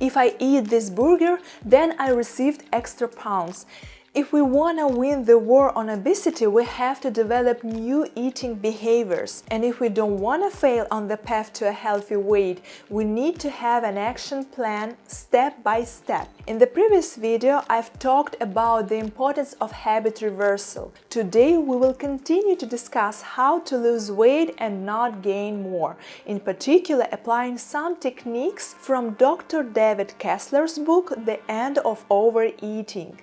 If I eat this burger, then I received extra pounds. If we want to win the war on obesity, we have to develop new eating behaviors. And if we don't want to fail on the path to a healthy weight, we need to have an action plan step by step. In the previous video, I've talked about the importance of habit reversal. Today, we will continue to discuss how to lose weight and not gain more, in particular applying some techniques from Dr. David Kessler's book, The End of Overeating.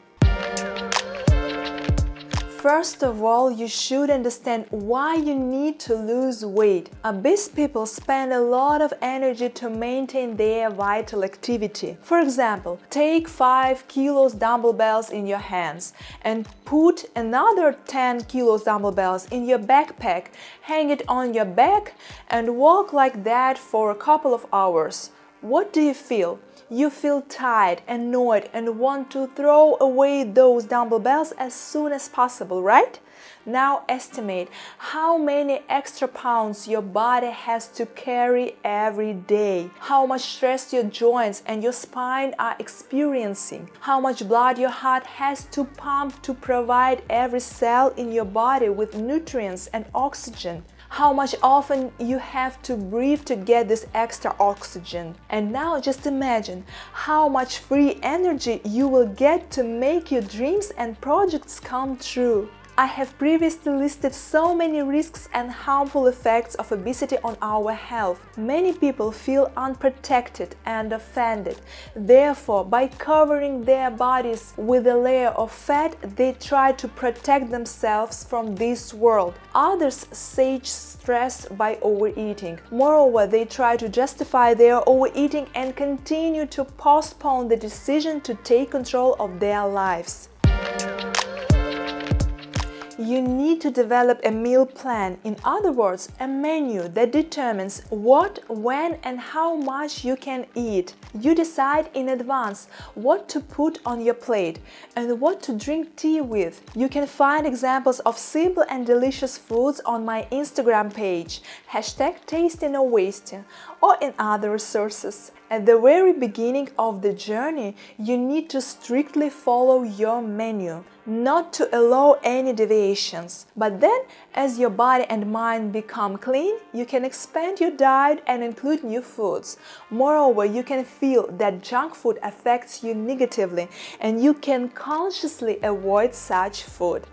First of all, you should understand why you need to lose weight. Obese people spend a lot of energy to maintain their vital activity. For example, take 5 kilos dumbbells in your hands and put another 10 kilos dumbbells in your backpack, hang it on your back and walk like that for a couple of hours. What do you feel? You feel tired, annoyed, and want to throw away those dumbbells as soon as possible, right? Now estimate how many extra pounds your body has to carry every day, how much stress your joints and your spine are experiencing, how much blood your heart has to pump to provide every cell in your body with nutrients and oxygen, how much often you have to breathe to get this extra oxygen. And now just imagine how much free energy you will get to make your dreams and projects come true. I have previously listed so many risks and harmful effects of obesity on our health. Many people feel unprotected and offended. Therefore, by covering their bodies with a layer of fat, they try to protect themselves from this world. Others sage stress by overeating. Moreover, they try to justify their overeating and continue to postpone the decision to take control of their lives. You need to develop a meal plan, in other words, a menu that determines what, when, and how much you can eat. You decide in advance what to put on your plate and what to drink tea with. You can find examples of simple and delicious foods on my Instagram page, #TastyNoWasting, or in other resources. At the very beginning of the journey, you need to strictly follow your menu, not to allow any deviations. But then, as your body and mind become clean, you can expand your diet and include new foods. Moreover, you can feel that junk food affects you negatively, and you can consciously avoid such food.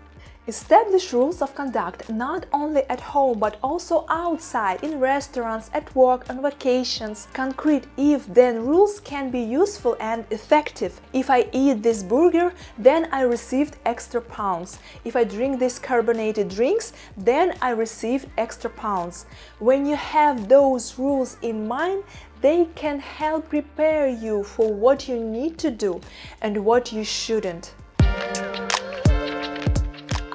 Establish rules of conduct not only at home but also outside, in restaurants, at work, on vacations. Concrete if-then rules can be useful and effective. If I eat this burger, then I received extra pounds. If I drink these carbonated drinks, then I received extra pounds. When you have those rules in mind, they can help prepare you for what you need to do and what you shouldn't.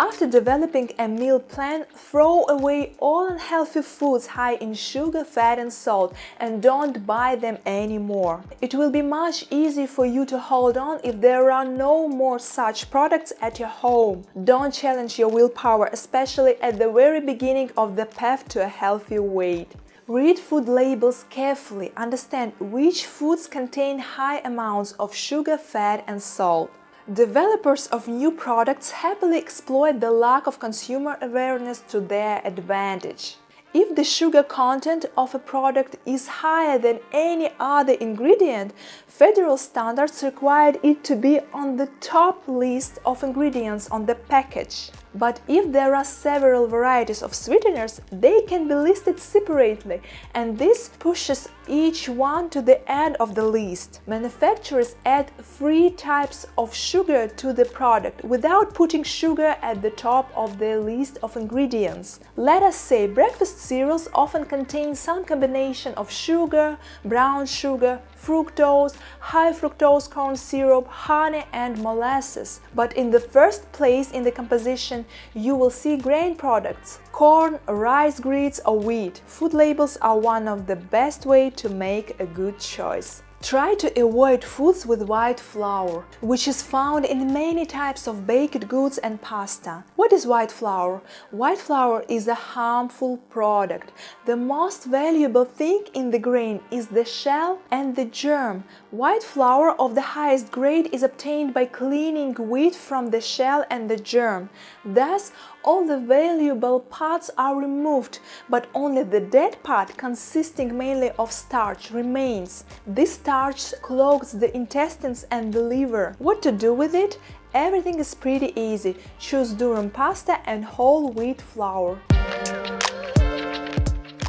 After developing a meal plan, throw away all unhealthy foods high in sugar, fat and salt and don't buy them anymore. It will be much easier for you to hold on if there are no more such products at your home. Don't challenge your willpower, especially at the very beginning of the path to a healthy weight. Read food labels carefully. Understand which foods contain high amounts of sugar, fat and salt. Developers of new products happily exploit the lack of consumer awareness to their advantage. If the sugar content of a product is higher than any other ingredient, federal standards require it to be on the top list of ingredients on the package. But if there are several varieties of sweeteners, they can be listed separately, and this pushes each one to the end of the list. Manufacturers add 3 types of sugar to the product without putting sugar at the top of their list of ingredients. Let us say breakfast cereals often contain some combination of sugar, brown sugar, fructose, high fructose corn syrup, honey and molasses. But in the first place in the composition, you will see grain products, corn, rice, grits or wheat. Food labels are one of the best ways to make a good choice. Try to avoid foods with white flour, which is found in many types of baked goods and pasta. What is white flour? White flour is a harmful product. The most valuable thing in the grain is the shell and the germ. White flour of the highest grade is obtained by cleaning wheat from the shell and the germ. Thus, all the valuable parts are removed, but only the dead part, consisting mainly of starch, remains. This starch clogs the intestines and the liver. What to do with it? Everything is pretty easy. Choose durum pasta and whole wheat flour.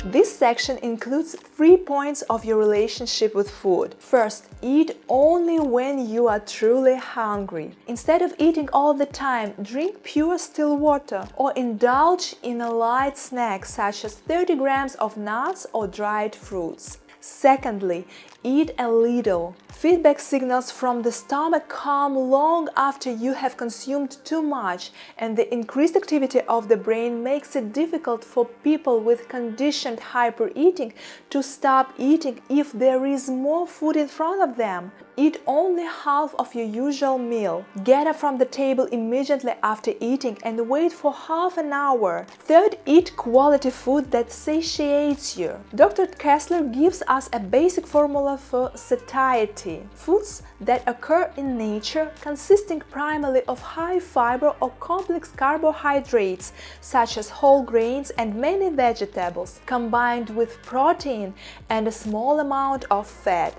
This section includes 3 points of your relationship with food. First, eat only when you are truly hungry. Instead of eating all the time, drink pure still water or indulge in a light snack such as 30 grams of nuts or dried fruits. Secondly, eat a little. Feedback signals from the stomach come long after you have consumed too much, and the increased activity of the brain makes it difficult for people with conditioned hypereating to stop eating if there is more food in front of them. Eat only half of your usual meal. Get up from the table immediately after eating and wait for half an hour. Third, eat quality food that satiates you. Dr. Kessler gives us a basic formula for satiety. Foods that occur in nature, consisting primarily of high fiber or complex carbohydrates, such as whole grains and many vegetables, combined with protein and a small amount of fat.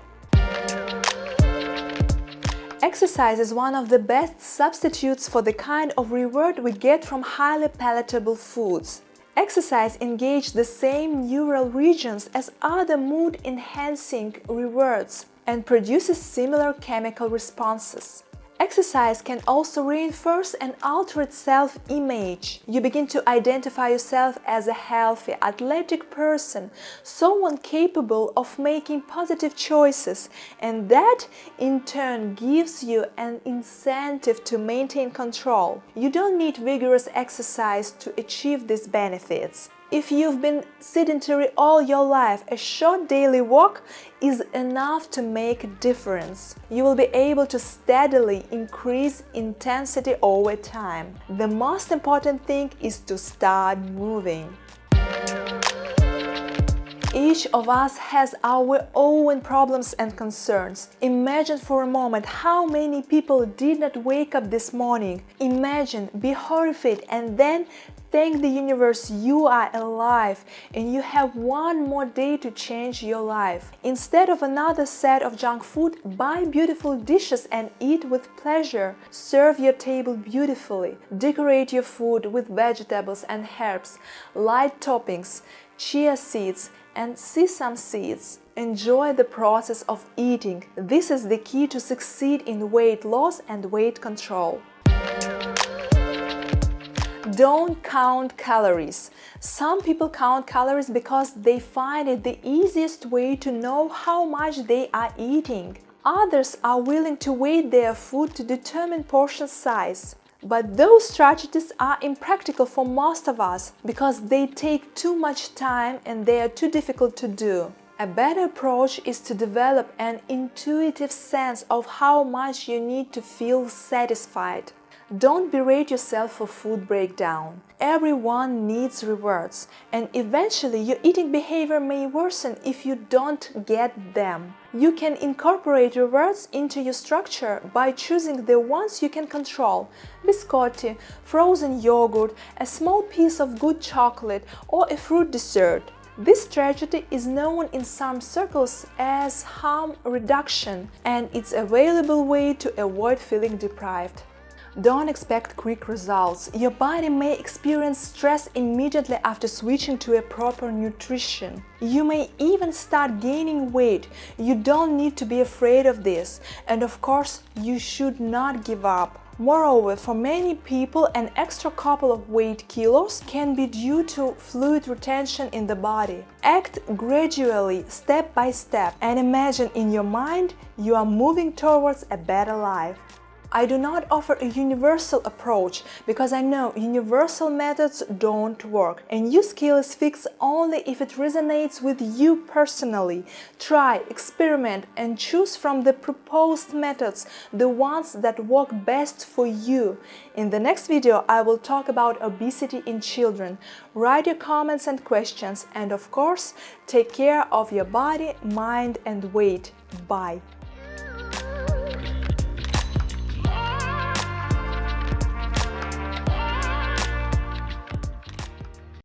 Exercise is one of the best substitutes for the kind of reward we get from highly palatable foods. Exercise engages the same neural regions as other mood-enhancing rewards and produces similar chemical responses. Exercise can also reinforce an altered self-image. You begin to identify yourself as a healthy, athletic person, someone capable of making positive choices, and that in turn gives you an incentive to maintain control. You don't need vigorous exercise to achieve these benefits. If you've been sedentary all your life, a short daily walk is enough to make a difference. You will be able to steadily increase intensity over time. The most important thing is to start moving. Each of us has our own problems and concerns. Imagine for a moment how many people did not wake up this morning. Imagine, be horrified, and then thank the universe you are alive and you have one more day to change your life. Instead of another set of junk food, buy beautiful dishes and eat with pleasure. Serve your table beautifully. Decorate your food with vegetables and herbs, light toppings, chia seeds, and sesame seeds. Enjoy the process of eating. This is the key to succeed in weight loss and weight control. Don't count calories. Some people count calories because they find it the easiest way to know how much they are eating. Others are willing to weigh their food to determine portion size. But those strategies are impractical for most of us because they take too much time and they are too difficult to do. A better approach is to develop an intuitive sense of how much you need to feel satisfied. Don't berate yourself for food breakdown. Everyone needs rewards, and eventually your eating behavior may worsen if you don't get them. You can incorporate rewards into your structure by choosing the ones you can control: biscotti, frozen yogurt, a small piece of good chocolate, or a fruit dessert. This strategy is known in some circles as harm reduction, and it's a valuable way to avoid feeling deprived. Don't expect quick results. Your body may experience stress immediately after switching to a proper nutrition. You may even start gaining weight. You don't need to be afraid of this. And of course, you should not give up. Moreover, for many people, an extra couple of weight kilos can be due to fluid retention in the body. Act gradually, step by step, and imagine in your mind you are moving towards a better life. I do not offer a universal approach because I know universal methods don't work, and new skills fix only if it resonates with you personally. Try, experiment, and choose from the proposed methods the ones that work best for you. In the next video, I will talk about obesity in children. Write your comments and questions, and of course, take care of your body, mind, and weight. Bye.